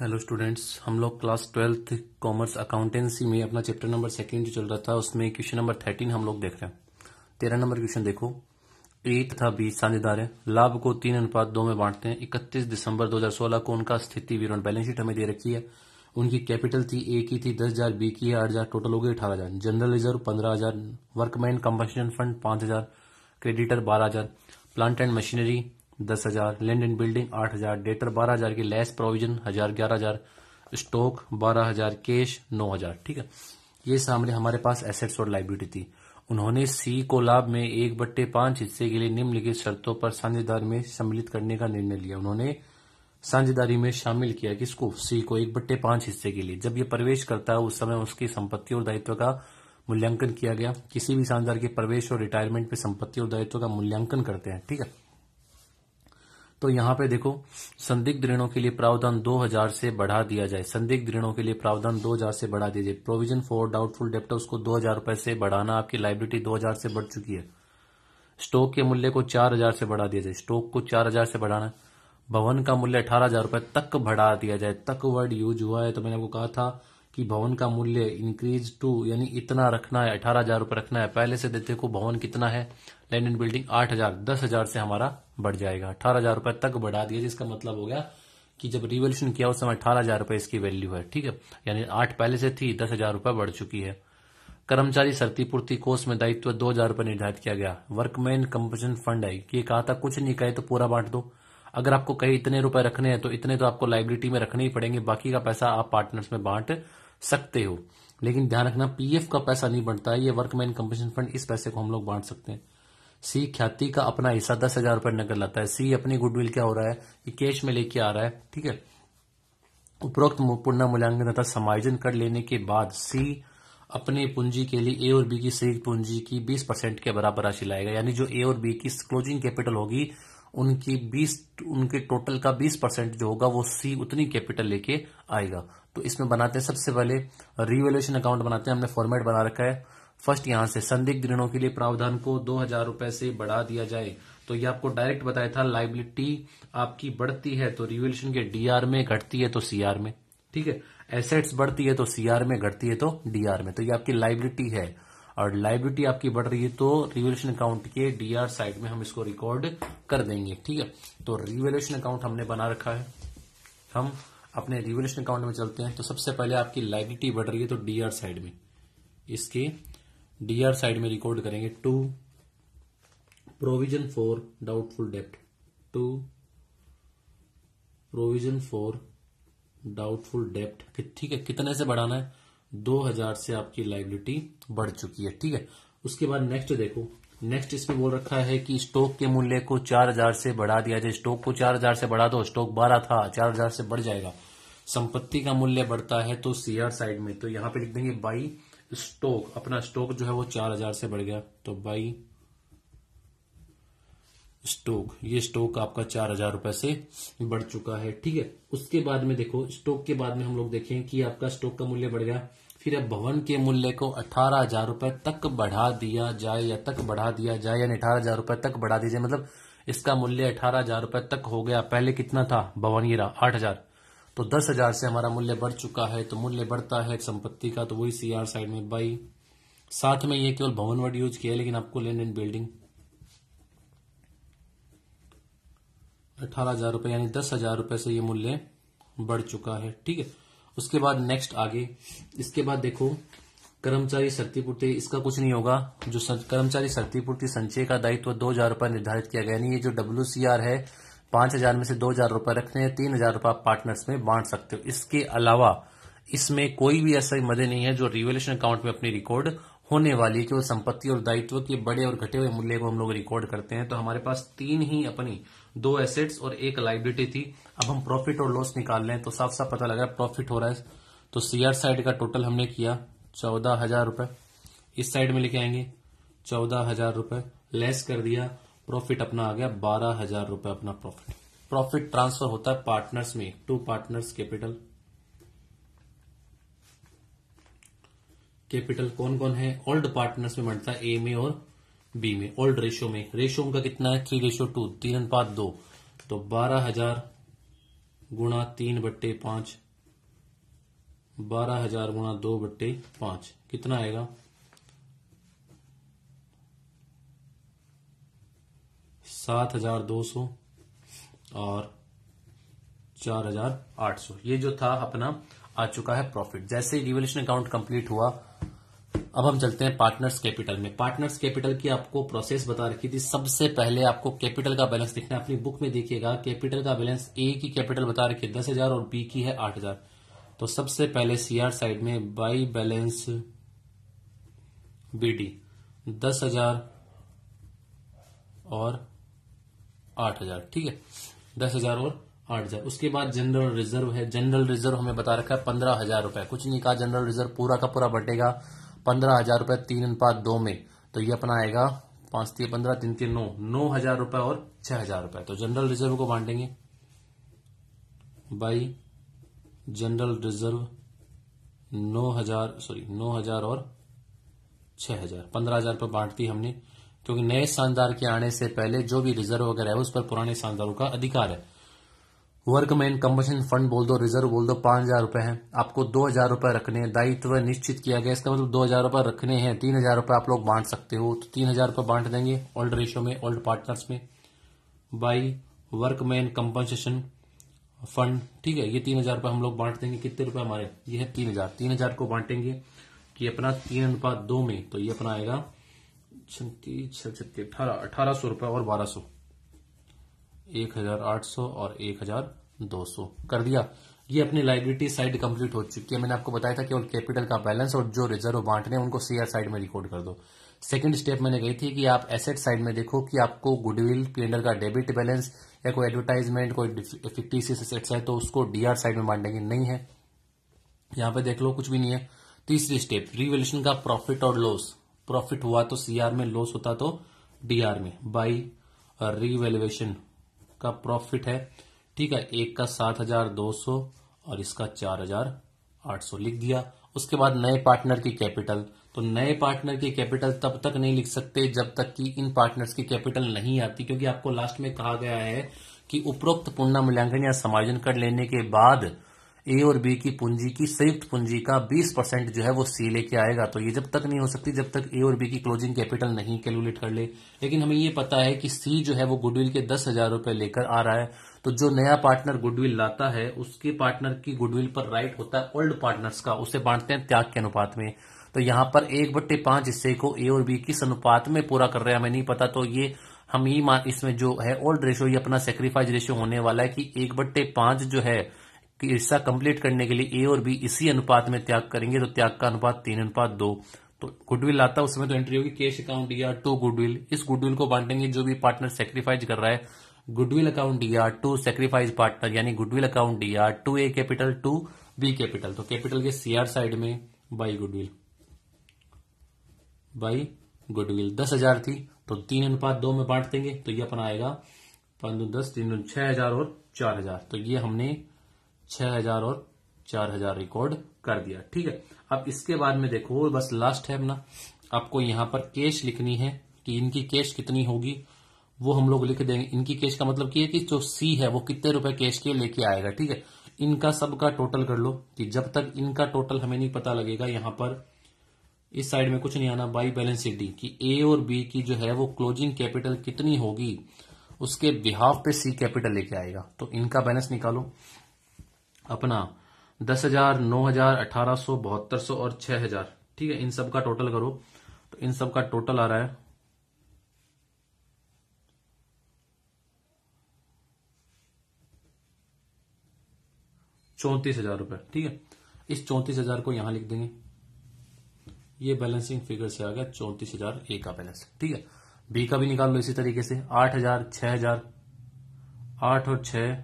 Hello students, हम लोग class 12th commerce accountancy में अपना चैप्टर नंबर सेकंड जो चल रहा था उसमें क्वेश्चन नंबर 13 हम लोग देख रहे हैं। 13 नंबर क्वेश्चन देखो। ए तथा बी साझेदार हैं, लाभ को 3:2 में बांटते हैं। 31 दिसंबर 2016 को उनका स्थिति विवरण बैलेंस शीट हमें दे रखी है। उनकी कैपिटल थी, ए की थी 10,000, बी की 8,000, टोटल हो गई 18,000। General reserve 15,000, workman compensation fund 5,000, creditor 12,000, plant and machinery 10,000, land and building 8,000, debtor 12,000 की लेस प्रोविजन 1,000 11,000, स्टॉक 12,000, कैश 9,000। ठीक है, ये सामने हमारे पास एसेट्स और लाइबिलिटी थी। उन्होंने सी को लाभ में 1/5 हिस्से के लिए निम्नलिखित शर्तों पर साझेदार में सम्मिलित करने का निर्णय लिया। उन्होंने साझेदारी में शामिल किया किसको? सी को 1/5 हिस्से के लिए। जब ये प्रवेश करता है उस समय उसकी संपत्ति और दायित्व का मूल्यांकन किया गया। किसी भी साझेदार के प्रवेश और रिटायरमेंट पे संपत्ति और दायित्व का मूल्यांकन करते हैं। ठीक है, तो यहाँ पे देखो, संदिग्ध ऋणों के लिए प्रावधान 2,000 से बढ़ा दिया जाए। संदिग्ध ऋणों के लिए प्रावधान 2,000 से बढ़ा दिया जाए। प्रोविजन फॉर डाउटफुल डेप्ट उसको 2,000 रुपए से बढ़ाना, आपकी लाइबिलिटी 2,000 से बढ़ चुकी है। स्टॉक के मूल्य को 4,000 से बढ़ा दिया जाए। स्टॉक को 4,000 से बढ़ाना। भवन का मूल्य 18,000 रुपए तक बढ़ा दिया जाए। तक वर्ड यूज हुआ है, तो मैंने आपको कहा था कि भवन का मूल्य इंक्रीज टू यानी इतना रखना है, 18,000 रुपए रखना है। पहले से देते को भवन कितना है, लैंड एंड बिल्डिंग 8,000, 10,000 से हमारा बढ़ जाएगा। 18,000 रुपए तक बढ़ा दिया, जिसका मतलब हो गया कि जब रिवोल्यूशन किया उस समय 18,000 रुपए इसकी वैल्यू है। ठीक है, यानी 8 पहले से थी, 10,000 रुपए बढ़ चुकी है। कर्मचारी क्षतिपूर्ति कोष में दायित्व 2,000 रुपए निर्धारित किया गया। वर्कमैन कंपनसेशन फंड है, ये कहा था कुछ नहीं कहे तो पूरा बांट दो। अगर आपको कहीं इतने रुपए रखने हैं तो इतने तो आपको लाइबिलिटी में रखने ही पड़ेंगे, बाकी का पैसा आप पार्टनर्स में बांट सकते हो। लेकिन ध्यान रखना, पीएफ का पैसा नहीं बढ़ता है, ये वर्कमैन कंपनसेशन फंड, इस पैसे को हम लोग बांट सकते हैं। सी ख्याति का अपना हिस्सा 10,000 रुपए नकद लाता है। सी अपनी गुडविल क्या हो रहा है, ये कैश में लेके आ रहा है। ठीक है, उपरोक्त पुनः मूल्यांकन तथा समायोजन कर लेने के बाद सी अपने पूंजी के लिए ए और बी की संयुक्त पूंजी की 20% के बराबर राशि लाएगा। यानी जो ए और बी की क्लोजिंग कैपिटल होगी उनके टोटल का 20% जो होगा वो सी उतनी कैपिटल लेके आएगा। तो इसमें बनाते हैं, सबसे पहले रिवैल्यूएशन अकाउंट बनाते हैं। हमने फॉर्मेट बना रखा है। फर्स्ट यहां से संदिग्ध ऋणों के लिए प्रावधान को 2,000 रुपए से बढ़ा दिया जाए। तो ये आपको डायरेक्ट बताया था, लाइबिलिटी आपकी बढ़ती है तो रिवैल्यूएशन के डीआर में, घटती है तो सीआर में। ठीक है, एसेट्स बढ़ती है तो सीआर में, घटती है तो डीआर में। तो ये आपकी लाइबिलिटी है, और लाइबिलिटी आपकी बढ़ रही है तो रिवैल्यूएशन अकाउंट के डीआर साइड में हम इसको रिकॉर्ड कर देंगे। ठीक है, तो रिवैल्यूएशन अकाउंट हमने बना रखा है। हम अपने रिवैल्यूएशन अकाउंट में चलते हैं। तो सबसे पहले आपकी लाइबिलिटी बढ़ रही है तो डीआर साइड में, इसके डीआर साइड में रिकॉर्ड करेंगे टू प्रोविजन फॉर डाउटफुल डेप्ट। टू प्रोविजन फॉर डाउटफुल डेप्ट। ठीक है, कितने से बढ़ाना है, 2,000 से आपकी लाइबिलिटी बढ़ चुकी है। ठीक है, उसके बाद नेक्स्ट देखो, नेक्स्ट इसमें बोल रखा है कि स्टॉक के मूल्य को 4,000 से बढ़ा दिया जाए। स्टॉक को 4,000 से बढ़ा दो, स्टॉक 12 था, 4,000 से बढ़ जाएगा। संपत्ति का मूल्य बढ़ता है तो सीआर साइड में, तो यहां पे लिख देंगे बाई स्टॉक। अपना स्टॉक जो है वो 4,000 से बढ़ गया, तो बाई स्टॉक, ये स्टॉक आपका 4,000 रुपए से बढ़ चुका है। ठीक है, उसके बाद में देखो, स्टॉक के बाद में हम लोग देखें कि आपका स्टॉक का मूल्य बढ़ गया। फिर अब भवन के मूल्य को 18,000 रुपए तक बढ़ा दिया जाए, या तक बढ़ा दिया जाए, यानी 18,000 रुपए तक बढ़ा दिया जाए। मतलब इसका मूल्य 18,000 रुपए तक हो गया। पहले कितना था भवन, ये रहा 8,000, तो 10,000 से हमारा मूल्य बढ़ चुका है। तो मूल्य बढ़ता है संपत्ति का, तो वही सीआर साइड में बाई। साथ में ये केवल भवन वर्ड यूज किया है, लेकिन आपको लैंड एंड बिल्डिंग 18,000 रुपए, यानी 10,000 रुपए से ये मूल्य बढ़ चुका है। ठीक है, उसके बाद नेक्स्ट आगे, इसके बाद देखो कर्मचारी क्षतिपूर्ति, इसका कुछ नहीं होगा। जो कर्मचारी क्षतिपूर्ति संचय का दायित्व 2,000 रुपए निर्धारित किया गया। यानी ये जो WCR है, 5,000 में से 2,000 रुपए रखने हैं, 3,000 रुपए आप पार्टनर्स में बांट सकते हो। इसके अलावा इसमें कोई भी ऐसा मदे नहीं है जो रिवैल्यूएशन अकाउंट में अपनी रिकॉर्ड होने वाली, केवल संपत्ति और दायित्व के बड़े और घटे हुए मूल्य को हम लोग रिकॉर्ड करते हैं। तो हमारे पास 3 ही अपनी 2 एसेट्स और 1 लाइबिलिटी थी। अब हम प्रॉफिट और लॉस निकाल रहे हैं, तो साफ साफ पता लगा प्रॉफिट हो रहा है। तो सीआर साइड का टोटल हमने किया 14,000 रुपए, इस साइड में लेके आएंगे 14,000 रुपए, लेस कर दिया, प्रॉफिट अपना आ गया 12,000 रुपए अपना प्रॉफिट। प्रॉफिट ट्रांसफर होता है पार्टनर्स में, टू पार्टनर्स कैपिटल। कैपिटल कौन कौन है, ओल्ड पार्टनर्स में बढ़ता है, ए में और बी में। ओल्ड रेशियो में, रेशियो उनका कितना है 3:2, 3:2, तो 12,000 गुणा 3/5 12,000 गुणा 2/5 कितना आएगा? 7,200 और 4,800। ये जो था अपना आ चुका है प्रॉफिट। जैसे ही रिवॉल्यूशन अकाउंट कंप्लीट हुआ, अब हम चलते हैं पार्टनर्स कैपिटल में। पार्टनर्स कैपिटल की आपको प्रोसेस बता रखी थी। सबसे पहले आपको कैपिटल का बैलेंस देखना है। अपनी बुक में देखिएगा, कैपिटल का बैलेंस ए की कैपिटल बता रखी है 10,000 और बी की है 8,000। तो सबसे पहले सीआर साइड में बाई बैलेंस बीडी 10,000 और 8,000, ठीक है, 10,000 और 8,000। उसके बाद जनरल रिजर्व है। जनरल रिजर्व हमें बता रखा है 15,000 रुपए। कुछ नहीं कहा, जनरल रिजर्व पूरा का पूरा बटेगा 15,000 रुपए 3:2 में। तो ये अपना आएगा 5 3 15 3 3 9 9,000 रुपए और 6,000 रुपए। तो जनरल रिजर्व को बांटेंगे बाई जनरल रिजर्व 9,000 और 6,000, 15,000 रुपए बांट दी हमने, क्योंकि नए शानदार के आने से पहले जो भी रिजर्व वगैरह है उस पर पुराने शानदारों का अधिकार है। वर्कमैन कंपनसेशन फंड बोल दो, रिजर्व बोल दो, 5,000 रुपए है। आपको 2,000 रुपए रखने हैं, दायित्व निश्चित किया गया। इसका मतलब 2,000 रुपए रखने हैं, 3,000 रुपए आप लोग बांट सकते हो। तो 3,000 रुपए बांट देंगे ओल्ड रेशियो में, ओल्ड पार्टनर्स में, बाई वर्कमैन कंपनसेशन फंड, ठीक है। ये 3,000 रुपए हम लोग बांट देंगे। कितने रुपए हमारे? ये है 3,000 को बांटेंगे कि अपना 3:2 में। तो ये अपना आएगा 18,000 रुपए और 1,200, 1,800 और 1,200 कर दिया। ये अपनी लाइबिलिटी साइड कंप्लीट हो चुकी है। मैंने आपको बताया था केवल कैपिटल का बैलेंस और जो रिजर्व बांटने हैं उनको सीआर साइड में रिकॉर्ड कर दो। सेकंड स्टेप मैंने कही थी कि आप एसेट साइड में देखो कि आपको गुडविल पीएनएल का डेबिट बैलेंस या कोई एडवर्टाइजमेंट, कोई फिक्टिशियस एसेट्स है तो उसको डीआर साइड में बांटेंगे। नहीं है, यहां पे देख लो कुछ भी नहीं है। तीसरी स्टेप रिवैल्यूएशन का प्रॉफिट और लॉस। प्रॉफिट हुआ तो सीआर में, लॉस होता तो डीआर में। बाई रिवैल्यूएशन का प्रॉफिट है, ठीक है, एक का 7,200 और इसका 4,800 लिख दिया। उसके बाद नए पार्टनर की कैपिटल। तो नए पार्टनर की कैपिटल तब तक नहीं लिख सकते जब तक कि इन पार्टनर्स की कैपिटल नहीं आती, क्योंकि आपको लास्ट में कहा गया है कि उपरोक्त पुनर्मूल्यांकन या समायोजन कर लेने के बाद ए और बी की पूंजी की संयुक्त पूंजी का 20% जो है वो सी लेके आएगा। तो ये जब तक नहीं हो सकती जब तक ए और बी की क्लोजिंग कैपिटल नहीं कैलकुलेट कर ले। लेकिन हमें ये पता है कि सी जो है वो गुडविल के 10,000 रुपए लेकर आ रहा है। तो जो नया पार्टनर गुडविल लाता है उसके पार्टनर की गुडविल पर राइट होता है ओल्ड पार्टनर्स का, उसे बांटते हैं त्याग के अनुपात में। तो यहां पर 1/5 हिस्से को ए और बी किस अनुपात में पूरा कर रहे हैं हमें नहीं पता। तो ये हम ही इसमें जो है ओल्ड रेशियो, ये अपना सेक्रीफाइस रेशियो होने वाला है कि 1/5 जो है कि हिस्सा कंप्लीट करने के लिए ए और बी इसी अनुपात में त्याग करेंगे। तो त्याग का अनुपात 3:2। तो गुडविल आता है उसमें तो एंट्री होगी cash account DR to goodwill. इस गुडविल को बांटेंगे जो भी पार्टनर सेक्रीफाइस कर रहा है। Goodwill account DR to sacrifice partner, यानी goodwill account DR to A capital to B capital. तो कैपिटल के सीआर साइड में बाई गुडविल 10,000 थी तो 3:2 में बांट देंगे। तो ये अपना आएगा 5 10 3 6,000 और 4,000। तो ये हमने 6,000 और 4,000 रिकॉर्ड कर दिया, ठीक है। अब इसके बाद में देखो बस लास्ट है अपना, आपको यहां पर कैश लिखनी है कि इनकी कैश कितनी होगी वो हम लोग लिख देंगे। इनकी कैश का मतलब ये है कि जो सी है वो कितने रुपए कैश के लेके आएगा, ठीक है। इनका सबका टोटल कर लो कि जब तक इनका टोटल हमें नहीं पता लगेगा, यहां पर इस साइड में कुछ नहीं आना। बाई बैलेंस डी कि ए और बी की जो है वो क्लोजिंग कैपिटल कितनी होगी उसके बिहाफ पे सी कैपिटल लेके आएगा। तो इनका बैलेंस निकालो अपना 10,000, 9,000, 1,800, 7,200 और 6,000, ठीक है। इन सब का टोटल करो तो इन सब का टोटल आ रहा है 34,000 रुपए, ठीक है। इस 34,000 को यहां लिख देंगे। ये बैलेंसिंग फिगर से आ गया 34,000 ए का बैलेंस, ठीक है। बी का भी निकाल लो इसी तरीके से 8,000, 6,000, 8 और 6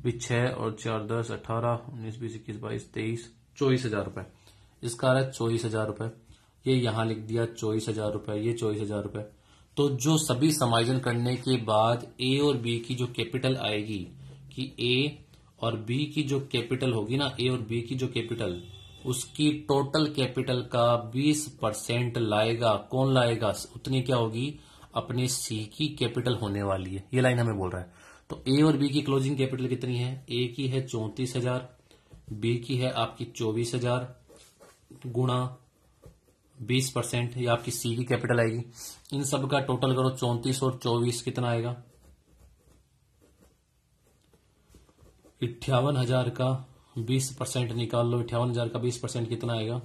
भी 6 और 4 10 18 19 20 21 22 23 24,000 रुपए। इसका आ रहा है 24,000 रुपए। ये यहां लिख दिया 24,000 रुपए, ये 24,000 रुपए। तो जो सभी समायोजन करने के बाद ए और बी की जो कैपिटल आएगी कि ए और बी की जो कैपिटल होगी ना, ए और बी की जो कैपिटल, उसकी टोटल कैपिटल का 20% लाएगा। कौन लाएगा? उतनी क्या होगी? अपने सी की कैपिटल होने वाली है। ये लाइन हमें बोल रहा है। तो ए और बी की क्लोजिंग कैपिटल कितनी है? ए की है 34,000, बी की है आपकी 24,000 गुणा 20%, ये आपकी सी की कैपिटल आएगी। इन सब का टोटल करो 34 और 24 कितना आएगा? 58,000 का 20% निकाल लो। 58,000 का 20% कितना आएगा?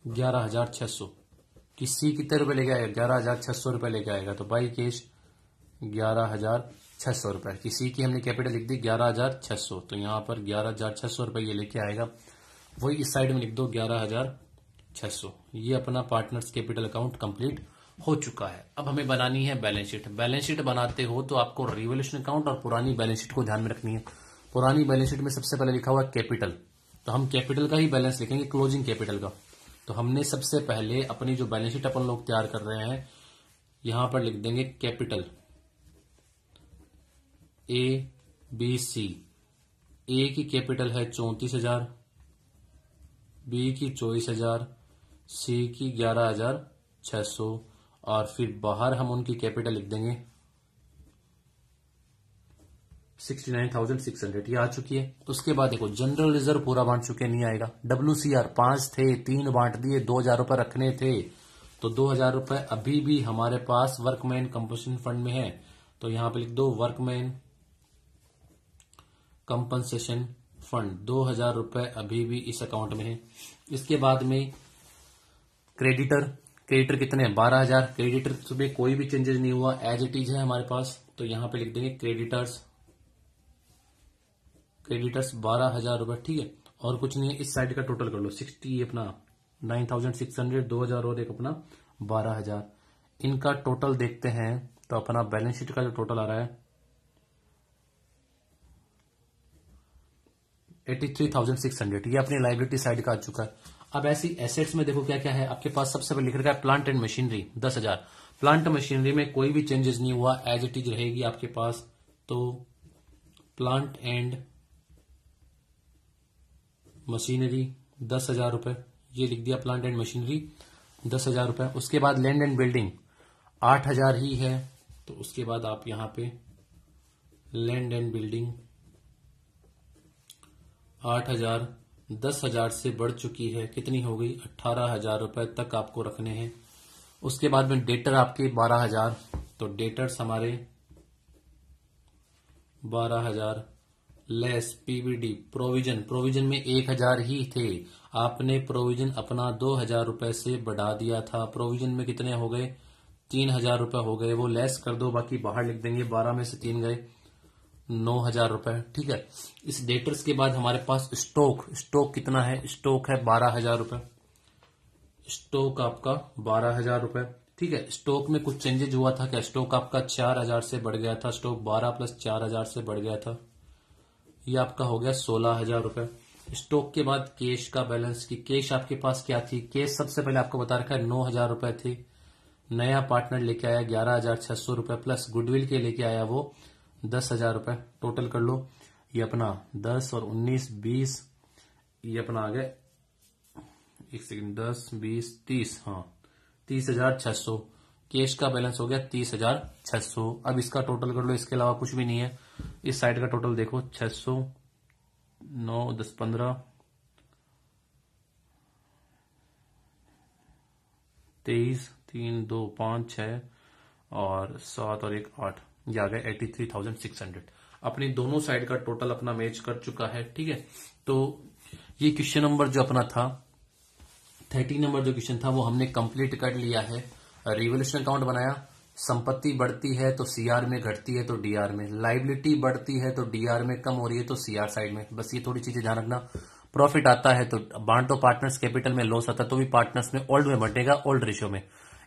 11,600। किसी कितने रुपए लेके आएगा? 11,600 रुपए लेके आएगा। तो बाई केश 11,600 रुपए। किसी की हमने कैपिटल लिख दी 11,600, तो यहां पर 11,600 रुपए ये लेके आएगा। वही इस साइड में लिख दो 11,600। ये अपना पार्टनर्स कैपिटल अकाउंट कंप्लीट हो चुका है। अब हमें बनानी है बैलेंस शीट। बैलेंस शीट बनाते हो तो आपको रिवोल्यूशन अकाउंट और पुरानी बैलेंस शीट को ध्यान में रखनी है। पुरानी बैलेंस शीट में सबसे पहले लिखा हुआ है कैपिटल, तो हम कैपिटल का ही बैलेंस लिखेंगे, क्लोजिंग कैपिटल का। तो हमने सबसे पहले अपनी जो बैलेंस शीट अपन लोग तैयार कर रहे हैं यहां पर लिख देंगे कैपिटल ए बी सी। ए की कैपिटल है 34,000, बी की 24,000, सी की 11,600 और फिर बाहर हम उनकी कैपिटल लिख देंगे 69,600। ये आ चुकी है। उसके बाद देखो जनरल रिजर्व पूरा बांट चुके, नहीं आएगा। WCR 5 थे, 3 बांट दिए, 2,000 रुपए रखने थे, तो 2,000 रुपए अभी भी हमारे पास वर्कमैन कंपनसेशन फंड में है। तो यहां पे लिख दो वर्कमैन कंपनसेशन फंड, 2,000 रुपए अभी भी इस अकाउंट में है। इसके बाद में क्रेडिटर कितने? 12,000। क्रेडिटर में कोई भी चेंजेस नहीं हुआ, एज इट इज है हमारे पास। तो यहां पे लिख देंगे क्रेडिटर्स 12,000 रुपए, ठीक है। और कुछ नहीं है। इस साइड का टोटल कर लो 60 अपना 9,600, 2,000 और एक अपना 12,000। इनका टोटल देखते हैं तो अपना बैलेंस शीट का जो टोटल आ रहा है 83,600। ये अपनी लाइबिलिटी साइड का आ चुका है। अब ऐसी एसेट्स में देखो क्या क्या है आपके पास। सबसे पहले लिख रखा है plant and machinery 10,000। Plant machinery में कोई भी चेंजेस नहीं हुआ, एज इट इज रहेगी आपके पास। तो प्लांट एंड मशीनरी 10,000 रुपए, ये लिख दिया प्लांट एंड मशीनरी 10,000 रुपए। उसके बाद लैंड एंड बिल्डिंग 8,000 ही है, तो उसके बाद आप यहां पे लैंड एंड बिल्डिंग 8,000 10,000 से बढ़ चुकी है, कितनी हो गई? 18,000 रुपए तक आपको रखने हैं। उसके बाद में डेटर आपके 12,000, तो डेटर्स हमारे 12,000 लेस पीवीडी प्रोविजन में 1,000 ही थे। आपने प्रोविजन अपना 2,000 रुपए से बढ़ा दिया था। प्रोविजन में कितने हो गए? 3,000 रुपए हो गए, वो लेस कर दो, बाकी बाहर लिख देंगे। 12 में से 3 गए, 9,000 रुपए, ठीक है। इस डेटर्स के बाद हमारे पास स्टॉक कितना है? स्टॉक है 12,000 रुपए। स्टॉक आपका 12,000 रुपए, ठीक है। स्टॉक में कुछ चेंजेज हुआ था क्या? स्टॉक आपका 4,000 से बढ़ गया था। स्टॉक 12 प्लस 4,000 से बढ़ गया था, ये आपका हो गया 16,000 रुपए। स्टॉक के बाद कैश का बैलेंस की कैश आपके पास क्या थी? कैश सबसे पहले आपको बता रखा है 9,000 रुपए थे। नया पार्टनर लेके आया 11,600 रुपए, प्लस गुडविल के लेके आया वो 10,000 रुपए। टोटल कर लो, ये अपना 10 और 19 20, ये अपना आ गया 10 20 30, हाँ 30,600। कैश का बैलेंस हो गया 30,600। अब इसका टोटल कर लो, इसके अलावा कुछ भी नहीं है। इस साइड का टोटल देखो 600 9 10 15 23 3 2 5 6 और 7 और 1 8, ये आ गया 83,600। अपनी दोनों साइड का टोटल अपना मैच कर चुका है, ठीक है। तो ये क्वेश्चन नंबर जो अपना था 13 नंबर जो क्वेश्चन था वो हमने कंप्लीट कर लिया है। रिवोल्यूशन अकाउंट बनाया, संपत्ति बढ़ती है तो सीआर में, घटती है तो डीआर में। लाइबिलिटी बढ़ती है तो डीआर में, कम हो रही है तो सीआर साइड में। बस ये थोड़ी चीजें ध्यान रखना। प्रॉफिट आता है तो बांट दो पार्टनर्स कैपिटल में, लॉस आता है तो भी पार्टनर्स में ओल्ड में बटेगा, ओल्ड रेशियो में।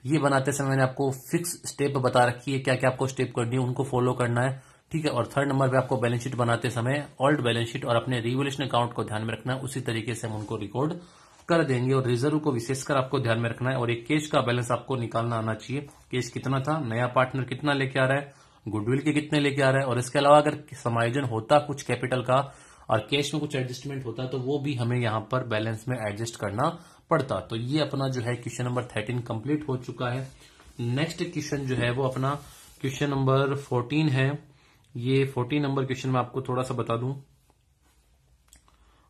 ये बनाते समय मैंने आपको फिक्स स्टेप बता रखी है, क्या क्या आपको स्टेप करनी है, उनको फॉलो करना है, ठीक है। और 3rd नंबर पे आपको बैलेंस शीट बनाते समय ओल्ड बैलेंस शीट और अपने रिवोल्यूशन अकाउंट को ध्यान में रखना है, उसी तरीके से हम उनको रिकॉर्ड कर देंगे। और रिजर्व को विशेषकर आपको ध्यान में रखना है। और एक कैश का बैलेंस आपको निकालना आना चाहिए। कैश कितना था, नया पार्टनर कितना लेके आ रहा है, गुडविल के कितने लेके आ रहा है, और इसके अलावा अगर समायोजन होता कुछ कैपिटल का और कैश में कुछ एडजस्टमेंट होता तो वो भी हमें यहां पर बैलेंस में एडजस्ट करना पड़ता। तो ये अपना जो है क्वेश्चन नंबर 13 कंप्लीट हो चुका है। नेक्स्ट क्वेश्चन जो है वो अपना क्वेश्चन नंबर 14 है। ये 14 नंबर क्वेश्चन मैं आपको थोड़ा सा बता दूं,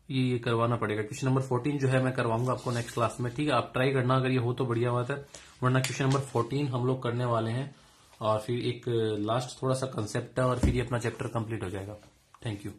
ये करवाना पड़ेगा। क्वेश्चन नंबर 14 जो है मैं करवाऊंगा आपको नेक्स्ट क्लास में, ठीक है। आप ट्राई करना, अगर ये हो तो बढ़िया बात है, वरना क्वेश्चन नंबर 14 हम लोग करने वाले हैं और फिर एक लास्ट थोड़ा सा कंसेप्ट है और फिर ये अपना चैप्टर कंप्लीट हो जाएगा। Thank you.